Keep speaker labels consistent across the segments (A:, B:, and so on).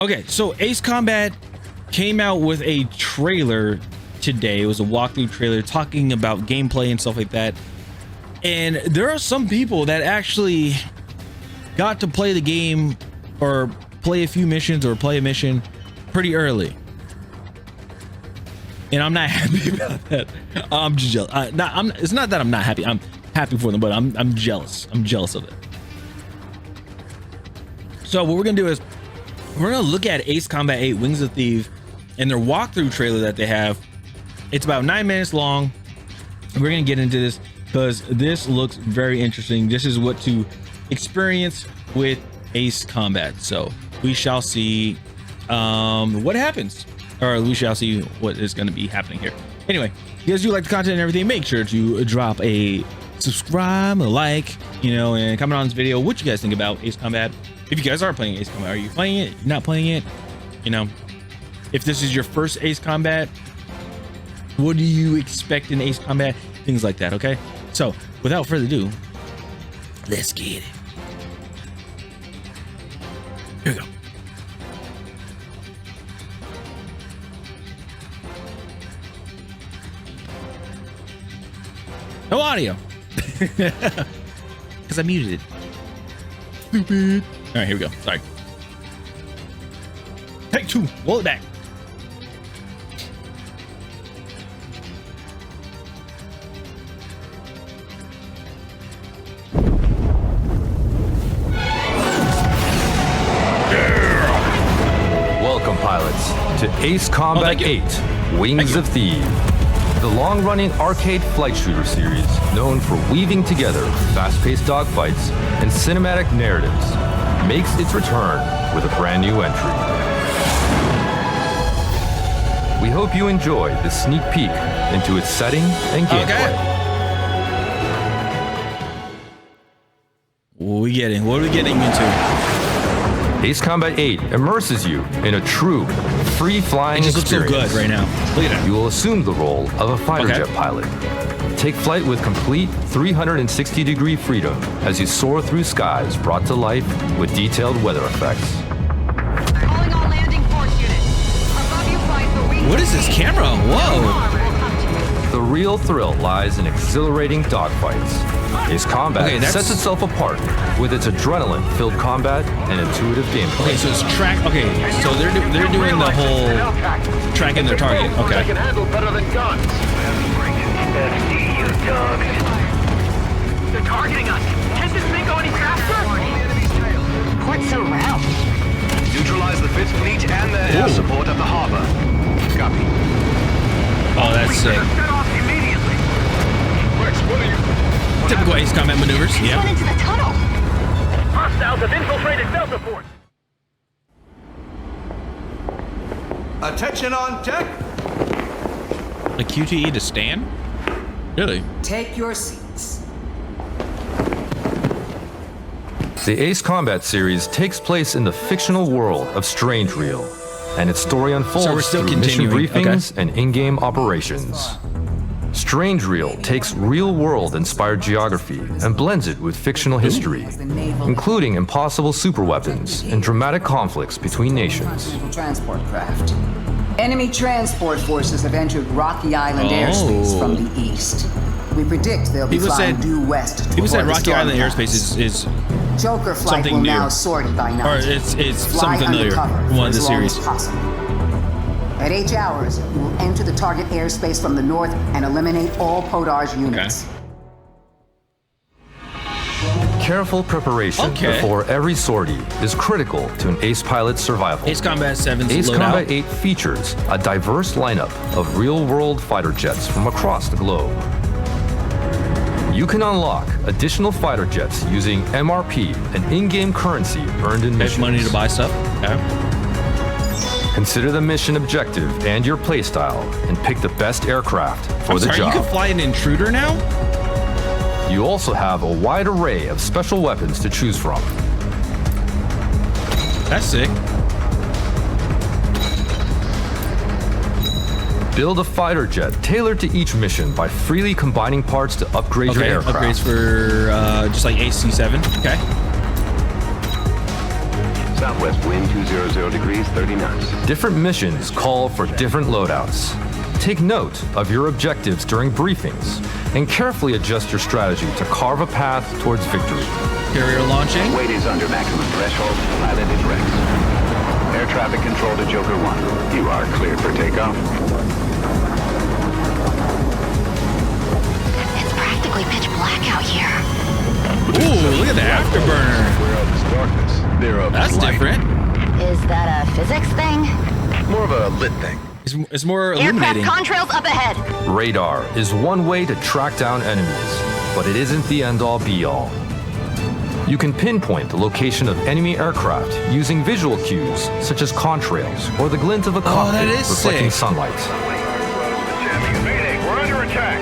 A: Okay, so Ace Combat came out with a trailer today. It was a walkthrough trailer talking about gameplay and stuff like that. And there are some people that actually got to play the game or play a few missions or play a mission pretty early. And I'm not happy about that. I'm just jealous. It's not that I'm not happy. I'm happy for them, but I'm jealous. I'm jealous of it. So what we're gonna do is we're gonna look at Ace Combat 8 Wings of Thieves and their walkthrough trailer that they have. It's about 9 minutes long. We're gonna get into this because this looks very interesting. This is what to experience with Ace Combat. So we shall see what happens, or we shall see what is going to be happening here. Anyway, if you guys do like the content and everything, make sure to drop a subscribe, a like, you know, and comment on this video what you guys think about Ace Combat. If you guys are playing Ace Combat, are you playing it? You're not playing it? You know, if this is your first Ace Combat, what do you expect in Ace Combat? Things like that. Okay, so without further ado, let's get it. Here we go. No audio. Because I muted it. Stupid. All right, here we go. Sorry. Take 2. Roll it back.
B: Welcome, pilots, to Ace Combat 8 Wings of Thieves. The long-running arcade flight shooter series, known for weaving together fast-paced dogfights and cinematic narratives, makes its return with a brand new entry. We hope you enjoy this sneak peek into its setting and gameplay.
A: What are we getting into?
B: Ace Combat 8 immerses you in a true free-flying experience.
A: It just looks so good right now. Look at that.
B: You will assume the role of a fighter jet pilot. Take flight with complete 360-degree freedom as you soar through skies brought to life with detailed weather effects.
C: Calling all landing force units. Above you flies the Wings.
A: What is this camera? Whoa.
B: The real thrill lies in exhilarating dogfights. Ace Combat sets itself apart with its adrenaline-filled combat and intuitive gameplay.
A: Okay, so it's track. Okay, so they're doing the whole tracking their target. Okay.
D: I can handle better than guns. FD, you dogs.
C: They're targeting us. Can't this thing go any faster? What's around?
D: Neutralize the 5th Fleet and their air support at the harbor. Copy.
A: Oh, that's sick.
D: Set off immediately. Rex, what are you?
A: Typical Ace Combat maneuvers.
C: Run
A: Yeah.
C: into the tunnel.
D: Hostiles have infiltrated Delta Force.
E: Attention on deck.
A: A QTE to stand? Really?
F: Take your seats.
B: The Ace Combat series takes place in the fictional world of Strange Reel, and its story unfolds
A: still
B: through mission
A: continuing.
B: briefings and in-game operations. Strange Reel takes real-world inspired geography and blends it with fictional history, including impossible superweapons and dramatic conflicts between nations.
F: Transport craft. Enemy transport forces have entered Rocky Island airspace from the east. We predict they'll be flying due west.
A: People said
F: before the
A: Rocky
F: storm
A: Island
F: passes.
A: airspace is
F: Joker flight
A: something
F: will
A: new.
F: now sort by night.
A: Or it's
F: Fly
A: something familiar.
F: undercover for
A: One of the
F: as long as
A: series.
F: possible. At H hours, we will enter the target airspace from the north and eliminate all Podarge units.
B: Careful preparation before every sortie is critical to an ace pilot's survival.
A: Ace Combat 7's
B: Ace
A: loadout.
B: Combat 8 features a diverse lineup of real-world fighter jets from across the globe. You can unlock additional fighter jets using MRP and in-game currency earned in missions.
A: Have money to buy stuff. Okay.
B: Consider the mission objective and your playstyle and pick the best aircraft for the job.
A: You can fly an intruder now?
B: You also have a wide array of special weapons to choose from.
A: That's sick.
B: Build a fighter jet tailored to each mission by freely combining parts to upgrade your aircraft.
A: Upgrades for just like AC7. Okay.
D: Southwest wind 200 degrees, 30 knots.
B: Different missions call for different loadouts. Take note of your objectives during briefings and carefully adjust your strategy to carve a path towards victory.
A: Carrier launching.
D: Weight is under maximum threshold. Pilot is Rex. Air traffic control to Joker 1. You are cleared for takeoff.
E: It's practically pitch black out here.
A: Ooh, look at the afterburner. That's different.
E: Is that a physics thing?
D: More of a lit thing.
A: It's more
E: Aircraft
A: illuminating.
E: contrails up ahead.
B: Radar is one way to track down enemies, but it isn't the end-all be-all. You can pinpoint the location of enemy aircraft using visual cues such as contrails or the glint of a cockpit reflecting sunlight.
D: Mayday, we're under attack.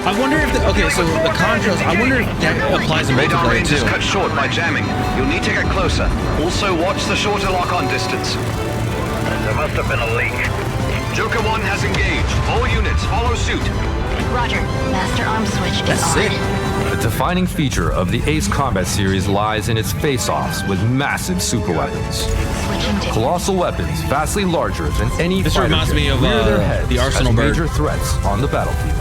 A: I wonder if the contrails. I wonder if that applies to
D: Radar
A: multiplayer
D: range is
A: too.
D: cut short by jamming. You'll need to get closer. Also, watch the shorter lock-on distance. There must have been a leak. Joker 1 has engaged. All units, follow suit.
E: Roger. Master arm switch
A: That's
E: is on.
A: sick.
B: The defining feature of the Ace Combat series lies in its face-offs with massive superweapons.
E: Switching to
B: Colossal weapons vastly larger than any
A: This
B: fighter
A: reminds
B: jet
A: me of,
B: rear their heads
A: the Arsenal
B: as
A: bird.
B: major threats on the battlefield.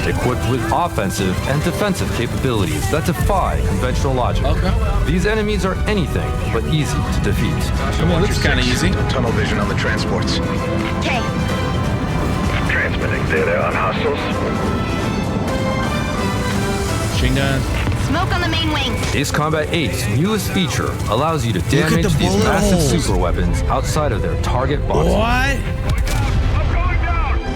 B: Equipped with offensive and defensive capabilities that defy conventional logic.
A: Okay.
B: These enemies are anything but easy to defeat.
A: I mean, it looks kind of easy.
D: Tunnel vision on the transports.
E: K.
D: Transmitting data on hostiles.
A: Machine gun.
E: Smoke on the main wing.
B: Ace Combat 8's newest feature allows you to damage
A: the
B: these
A: bullet
B: massive
A: holes.
B: super weapons outside of their target boxes.
A: What?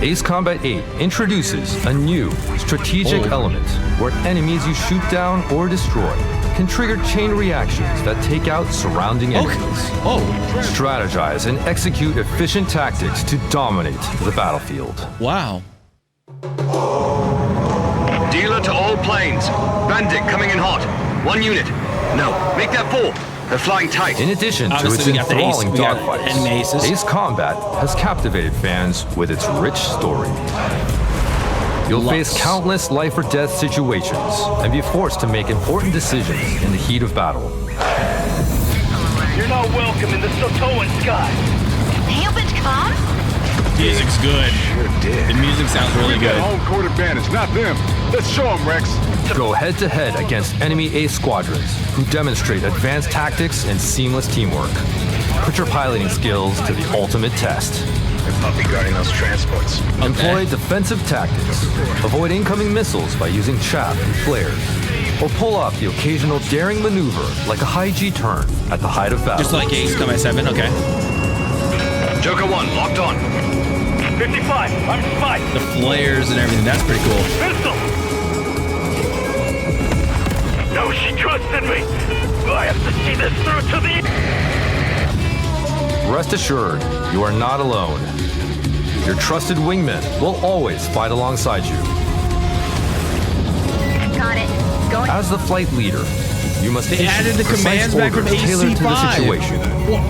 B: Ace Combat 8 introduces a new strategic element where enemies you shoot down or destroy can trigger chain reactions that take out surrounding enemies.
A: Oh,
B: Strategize and execute efficient tactics to dominate the battlefield.
A: wow.
D: Dealer to all planes. Bandit coming in hot. 1 unit. No, make that 4. They're flying tight.
B: In addition to
A: Obviously,
B: its
A: we got the ace.
B: enthralling
A: We got
B: dogfights,
A: enemy aces.
B: Ace Combat has captivated fans with its rich story. You'll face countless life or death situations and be forced to make important decisions in the heat of battle.
C: You're not welcome in the Sotoan sky.
E: Hailbit comms?
A: Music's good. The music sounds really good.
G: Home court advantage, not them. Let's show them, Rex.
B: Go head-to-head against enemy ace squadrons who demonstrate advanced tactics and seamless teamwork. Put your piloting skills to the ultimate test.
D: Puppy guarding those transports.
B: Employ defensive tactics. Avoid incoming missiles by using chaff and flares. Or pull off the occasional daring maneuver like a high G turn at the height of battle.
A: Just like Ace Combat 7, okay.
D: Joker 1, locked on.
C: 55, I'm spiked.
A: The flares and everything, that's pretty cool.
C: Pistol! No, she trusted me. I have to see this through to the...
B: Rest assured, you are not alone. Your trusted wingmen will always fight alongside you.
E: Got it. Going.
B: As the flight leader, you must
A: They
B: issue
A: added the
B: precise
A: commands back from
B: orders tailored to the
A: AC5.
B: situation,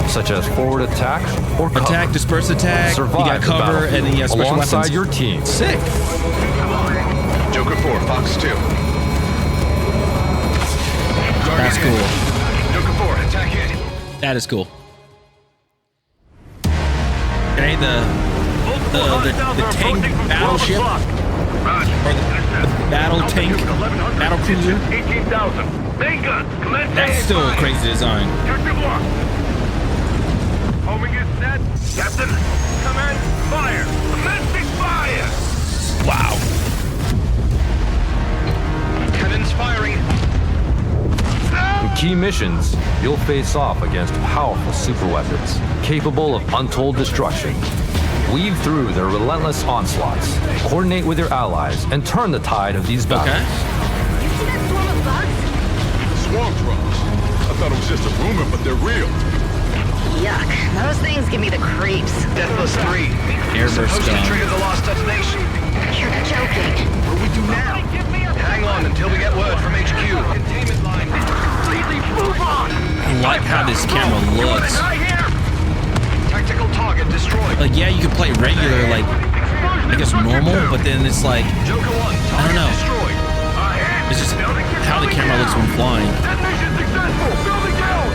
B: such as forward attack or cover.
A: Attack, disperse attack.
B: Survive
A: You got
B: the
A: cover, and then you got special
B: alongside
A: weapons.
B: your team.
A: Sick.
G: Joker 4, Fox 2.
A: That's cool.
D: Joker 4, attack hit.
A: That is cool. Okay, the tank battleship, or the battle tank, battle cruiser.
C: 18,000. Main guns, commence.
A: That's still a crazy design.
C: Objective lock. Homing is set. Captain, command, fire. Commencing fire.
A: Wow.
D: Cannons firing.
B: In key missions, you'll face off against powerful superweapons, capable of untold destruction. Weave through their relentless onslaughts, coordinate with your allies, and turn the tide of these battles.
A: Okay.
E: You see that swarm of bugs?
G: Swamp drones. I thought it was just a rumor, but they're real.
E: Yuck. Those things give me the creeps.
D: Deathless 3.
A: Airburst
D: Supposed to
A: gun.
D: trigger the last detonation.
E: You're joking.
D: What do we do now? Hang on until we get word from HQ. Containment line.
C: Completely move on.
A: I like how this camera looks.
C: Right here.
D: Tactical target destroyed.
A: Like, yeah, you can play regular, like, I guess normal, but then it's like,
D: Joker 1,
A: I don't
D: target
A: know.
D: destroyed.
A: It's just how the camera looks when flying.
C: That mission successful. Building down.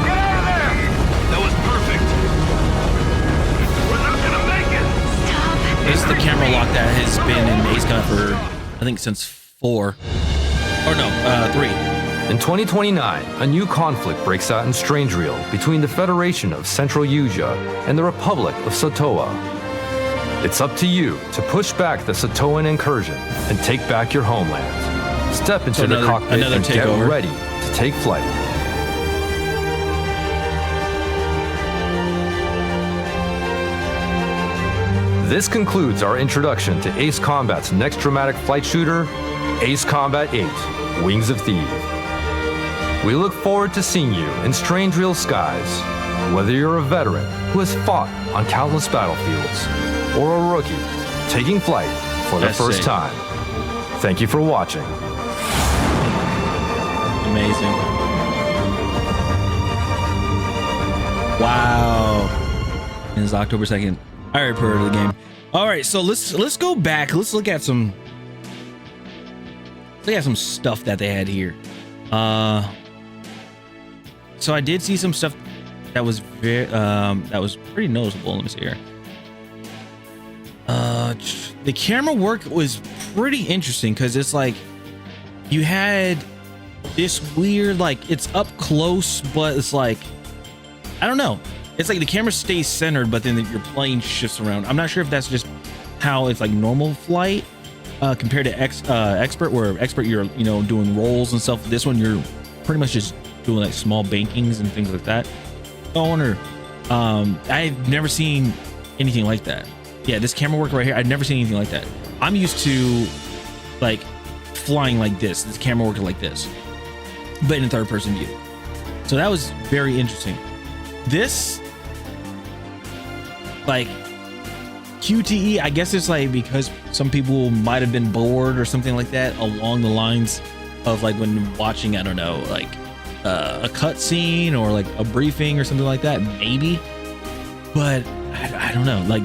C: Get out of there.
A: camera lock that has been in Ace Combat for, I think, since 4. Or no, 3.
B: In 2029, a new conflict breaks out in Strange Reel between the Federation of Central Yuja and the Republic of Satoa. It's up to you to push back the Satoan incursion and take back your homeland. Step into the cockpit and get ready to take flight. This concludes our introduction to Ace Combat's next dramatic flight shooter, Ace Combat 8, Wings of Thieves. We look forward to seeing you in Strange Reel skies, whether you're a veteran who has fought on countless battlefields, or a rookie taking flight for the first time. Thank you for watching.
A: Amazing. Wow. And it's October 2nd. I already put the game. All right, so let's go back. Let's look at some stuff that they had here. So I did see some stuff that was very that was pretty noticeable. Let me see here. The camera work was pretty interesting because it's like you had this weird, like, it's up close, but it's like, I don't know. It's like the camera stays centered, but then your plane shifts around. I'm not sure if that's just how it's like normal flight compared to expert, where expert you're doing rolls and stuff. This one you're pretty much just doing like small bankings and things like that. So I wonder, I've never seen anything like that. Yeah, this camera work right here, I've never seen anything like that. I'm used to like flying like this camera working like this, but in third person view. So that was very interesting. This, like, QTE, I guess it's like because some people might have been bored or something like that, along the lines of like when watching, I don't know, like a cutscene or like a briefing or something like that, maybe. But I don't know, like,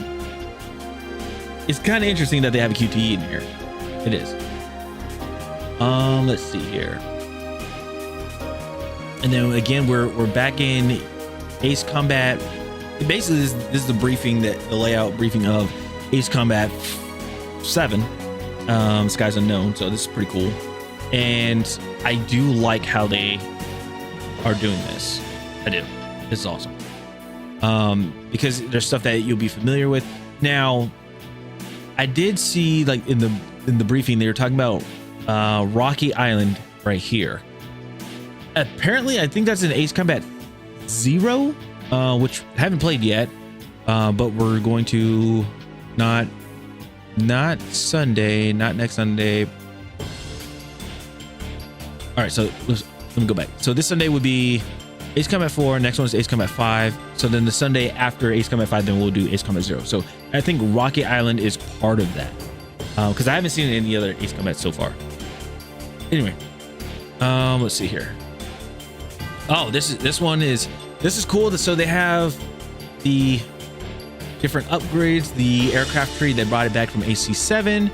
A: it's kind of interesting that they have a QTE in here. It is. Let's see here. And then again, we're back in Ace Combat. Basically, this is the briefing, the layout briefing of Ace Combat 7, Skies Unknown. So this is pretty cool, and I do like how they are doing this. I do. This is awesome. Because there's stuff that you'll be familiar with. Now, I did see, like, in the briefing, they were talking about Rocky Island right here. Apparently, I think that's in Ace Combat 0, which I haven't played yet, but we're going to not Sunday, not next Sunday. All right, so let me go back. So this Sunday would be Ace Combat 4, next one is Ace Combat 5. So then the Sunday after Ace Combat 5, then we'll do Ace Combat 0. So I think Rocky Island is part of that, because I haven't seen any other Ace Combat so far. Anyway, let's see here. Oh, this is cool. So they have the different upgrades, the aircraft tree. They brought it back from AC-7.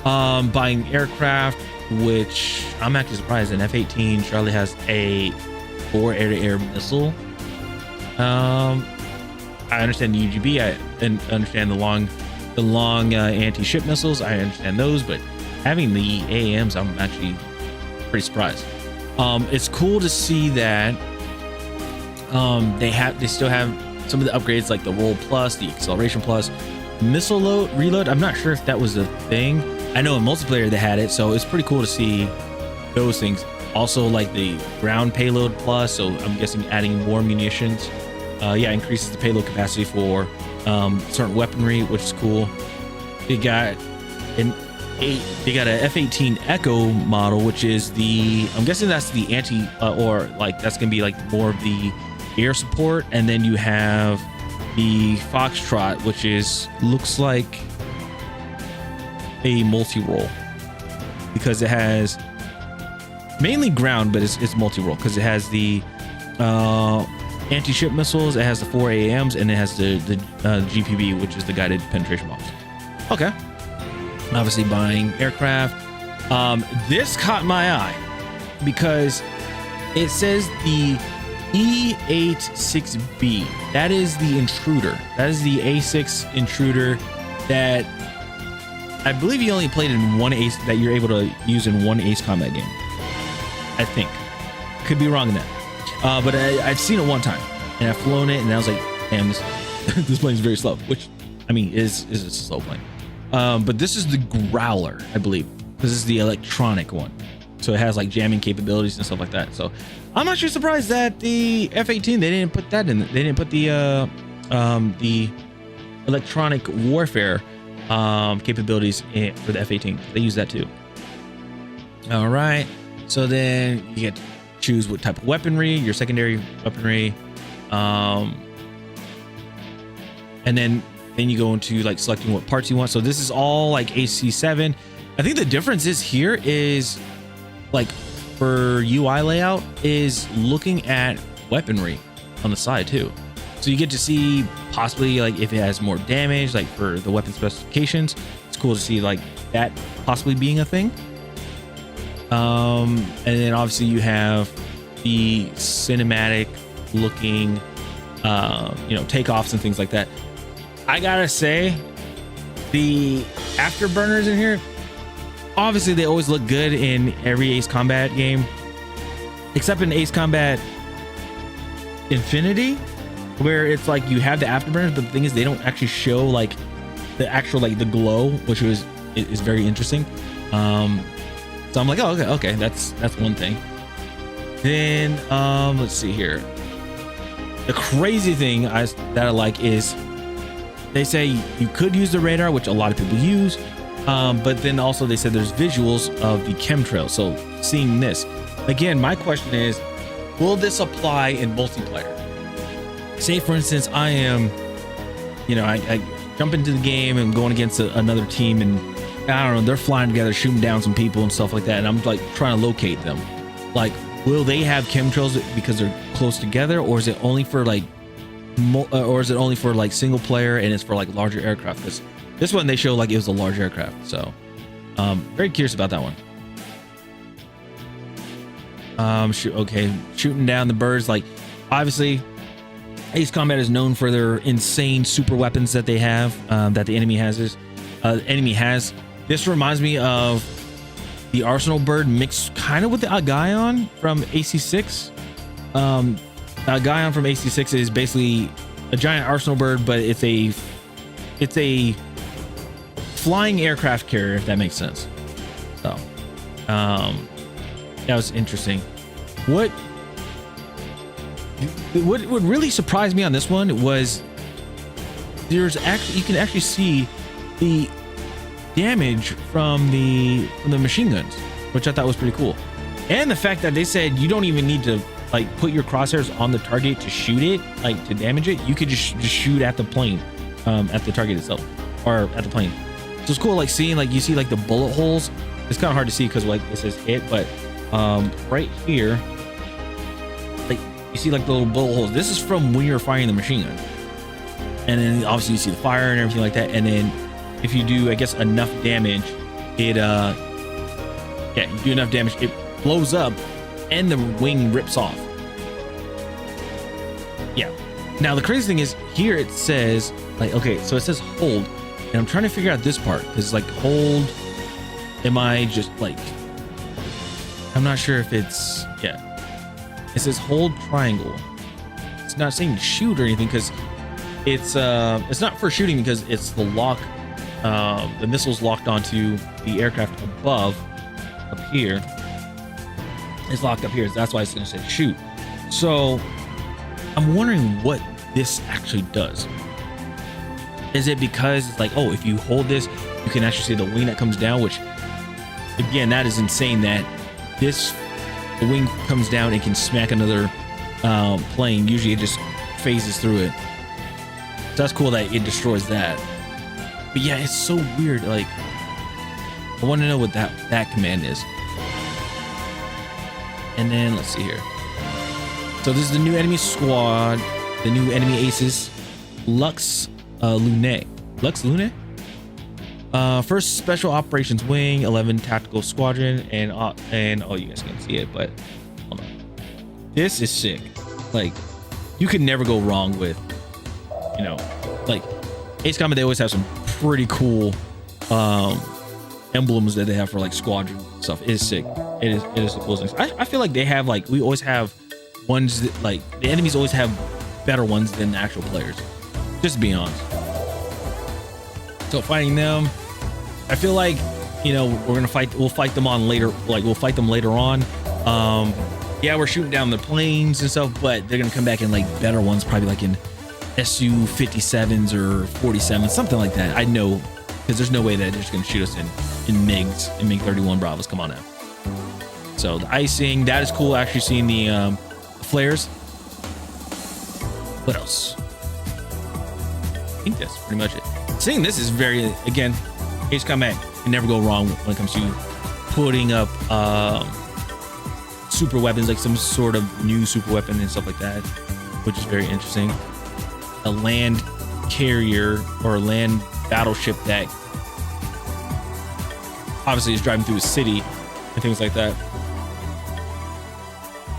A: Buying aircraft, which I'm actually surprised. An F-18 Charlie has a 4 air-to-air missile. I understand the UGB. I understand the long anti-ship missiles. I understand those, but having the AAMs, I'm actually pretty surprised. It's cool to see that they still have some of the upgrades, like the roll plus, the acceleration plus, missile reload. I'm not sure if that was a thing. I know in multiplayer they had it, so it's pretty cool to see those things. Also, like the ground payload plus, so I'm guessing adding more munitions. Increases the payload capacity for certain weaponry, which is cool. They got an F-18 Echo model, which is I'm guessing that's the or like that's gonna be like more of the air support. And then you have the Foxtrot, which looks like a multi-role, because it has mainly ground, but it's multi-role because it has the anti-ship missiles, it has the 4 AAMs, and it has the GPB, which is the guided penetration bombs. Okay. Obviously buying aircraft. This caught my eye because it says the E86B. That is the intruder. That is the A6 intruder that I believe he only played in one Ace that you're able to use in one Ace Combat game. I think. Could be wrong in that. But I've seen it one time, and I've flown it, and I was like, damn, this plane is very slow. Which, I mean, is a slow plane. But this is the Growler, I believe. This is the electronic one. So it has like jamming capabilities and stuff like that. So I'm actually surprised that the F-18, they didn't put that in. They didn't put the electronic warfare capabilities for the F-18. They use that too. All right. So then you get to choose what type of weaponry, your secondary weaponry. And then you go into like selecting what parts you want. So this is all like AC7. I think the difference is here is like for UI layout is looking at weaponry on the side too. So you get to see possibly like if it has more damage, like for the weapon specifications. It's cool to see like that possibly being a thing. And then obviously you have the cinematic looking, takeoffs and things like that. I gotta say, the afterburners in here, obviously they always look good in every Ace Combat game, except in Ace Combat Infinity, where it's like you have the afterburners, but the thing is they don't actually show like the actual like the glow, which is very interesting. So I'm like, oh, okay, that's one thing. Then let's see here. The crazy thing that I like is they say you could use the radar, which a lot of people use, but then also they said there's visuals of the chemtrail. So seeing this again, my question is, will this apply in multiplayer? Say for instance, I am, I jump into the game and going against another team, and I don't know, they're flying together, shooting down some people and stuff like that, and I'm like trying to locate them. Like, will they have chemtrails because they're close together, or is it only for like single player and it's for like larger aircraft? Because this one they show like it was a large aircraft. So very curious about that one. Shooting down the birds. Like, obviously Ace Combat is known for their insane super weapons that they have, that the enemy has. This reminds me of the Arsenal bird mixed kind of with the Agayon from AC6. Agayon from AC6 is basically a giant Arsenal bird, but it's a flying aircraft carrier, if that makes sense. So that was interesting. What really surprised me on this one was you can actually see the damage from the machine guns, which I thought was pretty cool. And the fact that they said you don't even need to like put your crosshairs on the target to shoot it, like to damage it. You could just shoot at the plane, at the target itself, or at the plane. So it's cool, like seeing like you see like the bullet holes. It's kind of hard to see because like it says hit, but right here, like you see like the little bullet holes. This is from when you're firing the machine gun, and then obviously you see the fire and everything like that. And then if you do, I guess, enough damage, it you do enough damage, it blows up and the wing rips off. Yeah. Now the crazy thing is here it says like, okay, so it says hold, and I'm trying to figure out this part because like hold, am I just like, I'm not sure if it's, it says hold triangle. It's not saying shoot or anything because it's not for shooting because it's the lock. The missile's locked onto the aircraft above up here. It's locked up here. So that's why it's going to say shoot. So I'm wondering what this actually does. Is it because it's like, oh, if you hold this, you can actually see the wing that comes down, which again, that is insane that the wing comes down and can smack another plane. Usually it just phases through it. So that's cool that it destroys that. But yeah, it's so weird. Like, I want to know what that command is. And then let's see here. So this is the new enemy squad, the new enemy aces, Lux Lune. First Special Operations Wing, 11 Tactical Squadron, and oh, you guys can't see it, but hold on. This is sick. Like, you could never go wrong with, like Ace Combat. They always have some pretty cool emblems that they have for like squadron stuff is sick. It is the coolest thing. I feel like they have like, we always have ones that like the enemies always have better ones than the actual players, just to be honest. So fighting them, I feel like, you know, we'll fight them on later, like we'll fight them later on. Yeah, we're shooting down the planes and stuff, but they're gonna come back in like better ones, probably like in Su-57s or 47s, something like that. I know, because there's no way that they're just gonna shoot us in MiGs and MiG-31 Bravos. Come on now. So the icing, that is cool. Actually seeing the flares. What else? I think that's pretty much it. Seeing this is very, again, Ace Combat can never go wrong when it comes to putting up super weapons, like some sort of new super weapon and stuff like that, which is very interesting. A land carrier or a land battleship that obviously is driving through a city and things like that.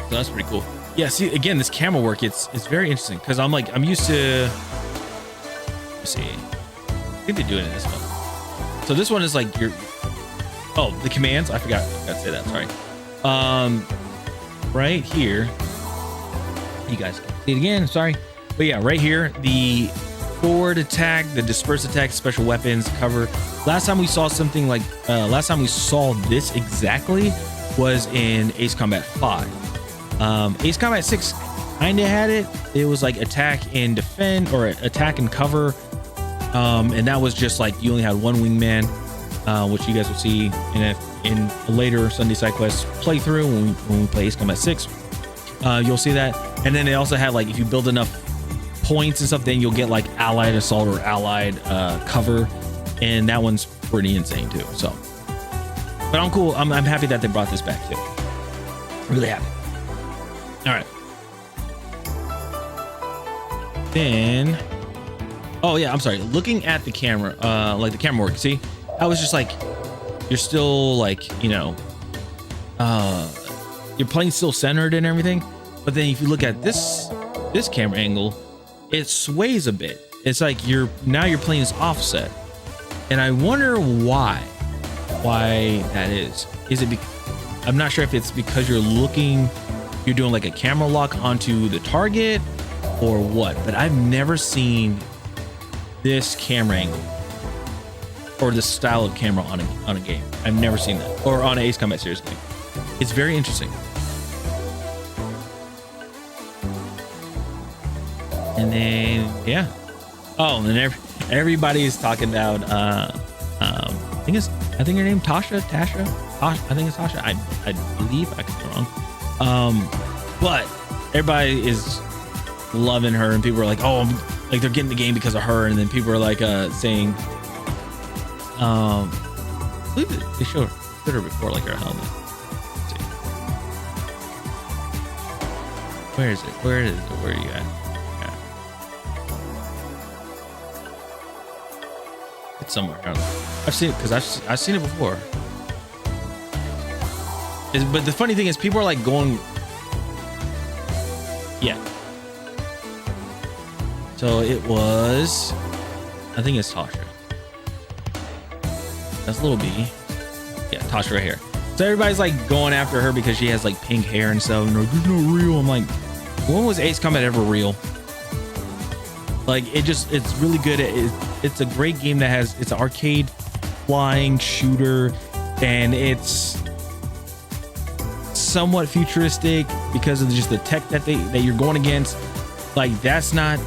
A: So that's pretty cool. Yeah, see, again, this camera work, it's very interesting because I'm used to, let's see, I think they do it in this one. So this one is like the commands. I forgot to say that, sorry. Right here, you guys can see it again, sorry. But yeah, right here, the forward attack, the disperse attack, special weapons, cover. Last time we saw something like, last time we saw this exactly was in Ace Combat 5. Ace Combat 6 kinda had it. It was like attack and defend, or attack and cover. And that was just like, you only had one wingman, which you guys will see in a later Sunday Side Quest playthrough when we play Ace Combat 6. You'll see that. And then they also had like, if you build enough points and stuff, then you'll get like allied assault or allied cover, and that one's pretty insane too. So, but I'm cool. I'm happy that they brought this back too. Really happy. All right. Then, oh yeah, I'm sorry. Looking at the camera, like the camera work. See, I was just like, you're still like, you know, your plane's still centered and everything. But then if you look at this camera angle, it sways a bit. It's like your plane is offset, and I wonder why that is. Is it? I'm not sure if it's because you're doing like a camera lock onto the target or what. But I've never seen this camera angle or this style of camera on a game. I've never seen that, or on an Ace Combat series game. It's very interesting. And then, yeah. Oh, and everybody is talking about, I think her name Tasha. I think it's Tasha. I believe, I could be wrong. But everybody is loving her, and people are like, oh, like they're getting the game because of her. And then people are like, saying, I believe they showed her before, like her helmet. Let's see. Where is it? Where are you at? It's somewhere. I've seen it because I've seen it before. But the funny thing is, people are like going, yeah. So it was, I think it's Tasha. That's Little B. Yeah, Tasha right here. So everybody's like going after her because she has like pink hair and stuff. And there's no real. I'm like, when was Ace Combat ever real? Like it's really good. It's a great game that it's an arcade flying shooter, and it's somewhat futuristic because of just the tech that you're going against. Like that's not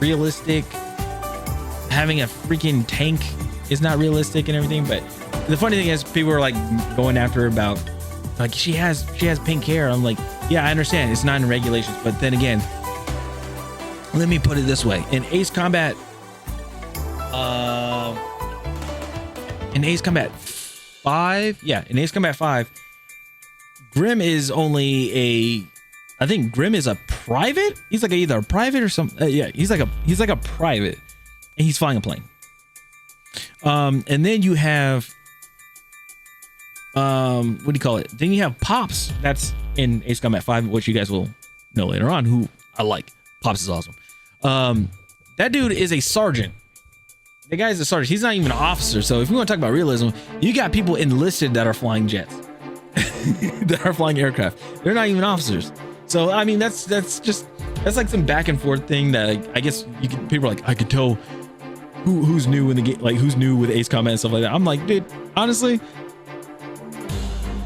A: realistic. Having a freaking tank is not realistic and everything. But the funny thing is, people are like going after her about like she has pink hair. I'm like, yeah, I understand it's not in regulations, but then again, let me put it this way: in Ace Combat 5, in Ace Combat 5, Grim is only I think Grim is a private. He's like either a private or something. Yeah, he's like a private, and he's flying a plane. And then you have what do you call it? Then you have Pops. That's in Ace Combat 5, which you guys will know later on. Who I like. Pops is awesome. That dude is a sergeant. The guy's a sergeant. He's not even an officer. So if you want to talk about realism, you got people enlisted that are flying jets, that are flying aircraft. They're not even officers. So I mean, that's like some back and forth thing that I guess you can. People are like, I could tell who's new in the game, like who's new with Ace Combat and stuff like that. I'm like, dude, honestly,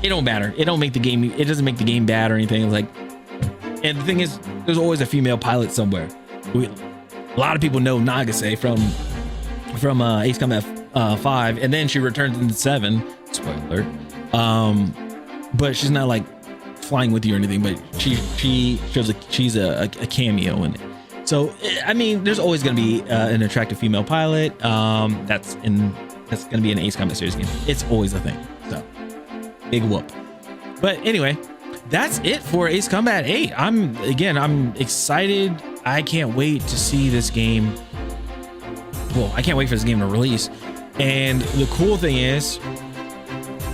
A: it don't matter. It don't make the game. It doesn't make the game bad or anything. It's like, and the thing is, there's always a female pilot somewhere. A lot of people know Nagase from Ace Combat 5, and then she returns in 7. Spoiler alert. But she's not like flying with you or anything. But she shows she's a cameo in it. So I mean, there's always going to be an attractive female pilot. That's going to be an Ace Combat series game. It's always a thing. So big whoop. But anyway, that's it for Ace Combat 8. I'm excited. I can't wait to see this game. Well, I can't wait for this game to release. And the cool thing is,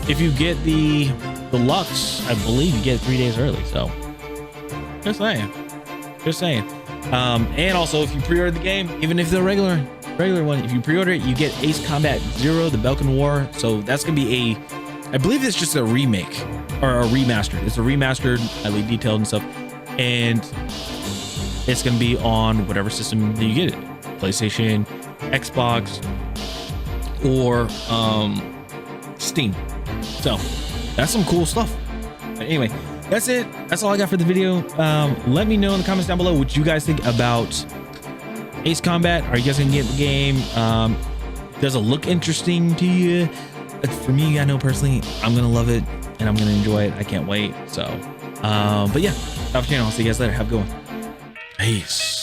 A: if you get the Lux, I believe you get it 3 days early. So just saying. And also, if you pre-order the game, even if the regular one, if you pre-order it, you get Ace Combat 0, the Balkan War. So that's gonna be I believe it's just a remake or a remastered. It's a remastered, highly detailed and stuff, and it's gonna be on whatever system that you get it, PlayStation, Xbox, or Steam. So that's some cool stuff. But anyway, that's it. That's all I got for the video. Let me know in the comments down below what you guys think about Ace Combat. Are you guys gonna get the game? Does it look interesting to you? For me, I know personally, I'm gonna love it and I'm gonna enjoy it. I can't wait. So, but yeah, top channel. I'll see you guys later. Have a good one. Peace.